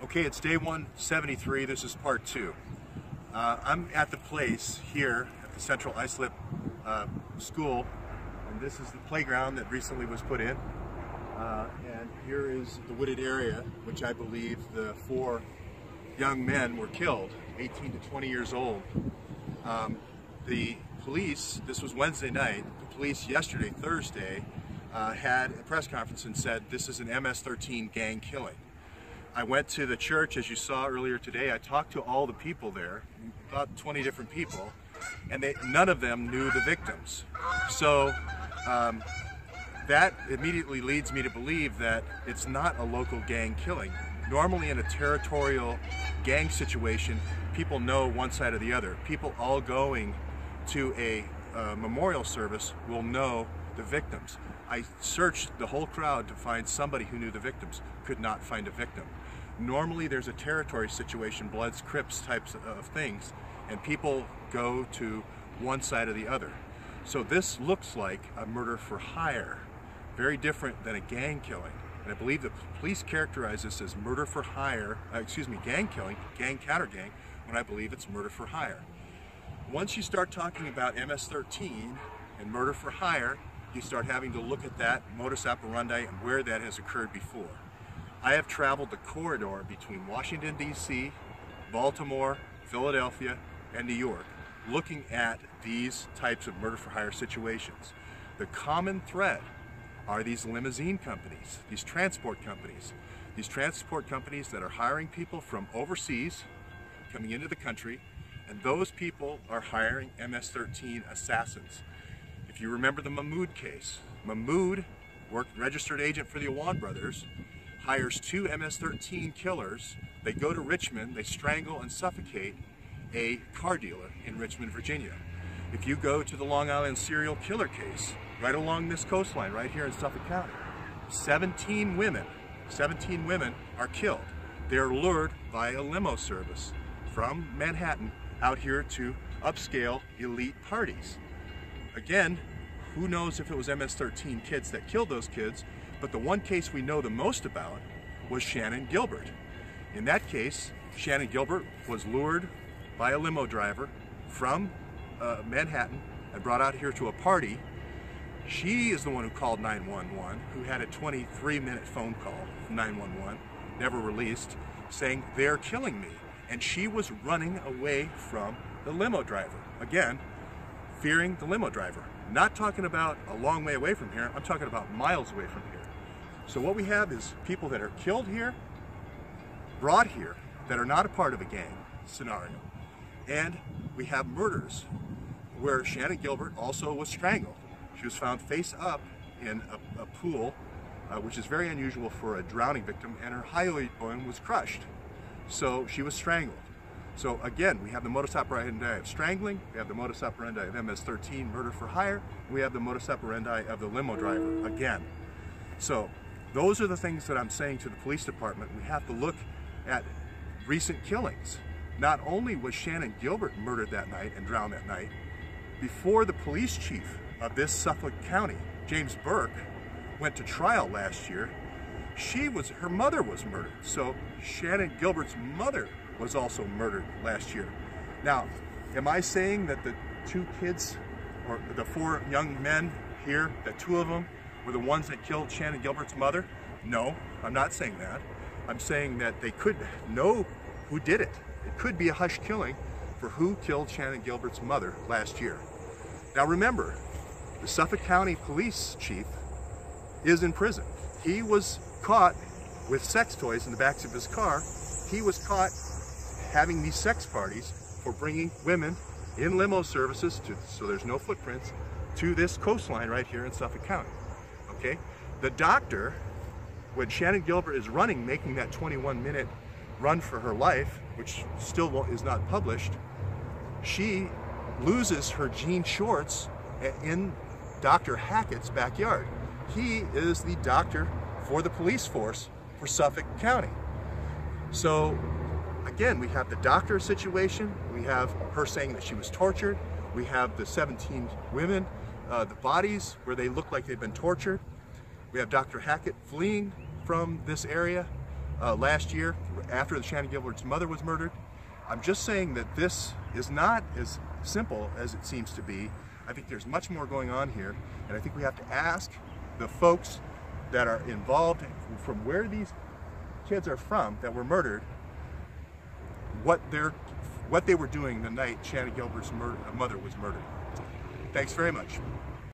Okay, it's day 173. This is part 2. I'm at the place here at the Central Islip School, and this is the playground that recently was put in. And here is the wooded area, which I believe the 4 young men were killed, 18 to 20 years old. The police, this was Wednesday night, the police yesterday, Thursday, had a press conference and said this is an MS-13 gang killing. I went to the church, as you saw earlier today. I talked to all the people there, about 20 different people, and none of them knew the victims. So that immediately leads me to believe that it's not a local gang killing. Normally in a territorial gang situation, people know one side or the other. People all going to a memorial service will know the victims. I searched the whole crowd to find somebody who knew the victims, could not find a victim. Normally there's a territory situation, Bloods, Crips types of things, and people go to one side or the other. So this looks like a murder for hire, very different than a gang killing. And I believe the police characterize this as murder for hire, gang killing, gang counter gang, when I believe it's murder for hire. Once you start talking about MS-13 and murder for hire, you start having to look at that modus operandi and where that has occurred before. I have traveled the corridor between Washington, D.C., Baltimore, Philadelphia, and New York, looking at these types of murder for hire situations. The common thread are these limousine companies, these transport companies that are hiring people from overseas, coming into the country, and those people are hiring MS-13 assassins. If you remember the Mahmoud case, Mahmoud, registered agent for the Awan brothers, hires 2 MS-13 killers. They go to Richmond, they strangle and suffocate a car dealer in Richmond, Virginia. If you go to the Long Island serial killer case, right along this coastline, right here in Suffolk County, 17 women are killed. They're lured by a limo service from Manhattan out here to upscale elite parties. Again, who knows if it was MS-13 kids that killed those kids, but the one case we know the most about was Shannon Gilbert. In that case, Shannon Gilbert was lured by a limo driver from Manhattan and brought out here to a party. She is the one who called 911, who had a 23-minute phone call from 911, never released, saying, "They're killing me." And she was running away from the limo driver. Again, fearing the limo driver. Not talking about a long way away from here, I'm talking about miles away from here. So what we have is people that are killed here, brought here, that are not a part of a gang scenario. And we have murders where Shannon Gilbert also was strangled. She was found face up in a pool, which is very unusual for a drowning victim, and her hyoid bone was crushed. So she was strangled. So again, we have the modus operandi of strangling, we have the modus operandi of MS-13 murder for hire, and we have the modus operandi of the limo driver again. So those are the things that I'm saying to the police department. We have to look at recent killings. Not only was Shannon Gilbert murdered that night and drowned that night, before the police chief of this Suffolk County, James Burke, went to trial last year, her mother was murdered. So Shannon Gilbert's mother was also murdered last year. Now, am I saying that the 2 kids, or the 4 young men here, that 2 of them were the ones that killed Shannon Gilbert's mother? No, I'm not saying that. I'm saying that they could know who did it. It could be a hush killing for who killed Shannon Gilbert's mother last year. Now remember, the Suffolk County police chief is in prison. He was caught with sex toys in the backs of his car. He was caught having these sex parties for bringing women in limo services, so there's no footprints, to this coastline right here in Suffolk County. Okay? The doctor, when Shannon Gilbert is running, making that 21-minute run for her life, which still is not published, she loses her jean shorts in Dr. Hackett's backyard. He is the doctor for the police force for Suffolk County. So again, we have the doctor situation, we have her saying that she was tortured, we have the 17 women, the bodies where they look like they've been tortured, we have Dr. Hackett fleeing from this area. last year after Shannon Gilbert's mother was murdered. I'm just saying that this is not as simple as it seems to be. I think there's much more going on here, and I think we have to ask the folks that are involved, from where these kids are from that were murdered, what they were doing the night Shannon Gilbert's mother was murdered. Thanks very much.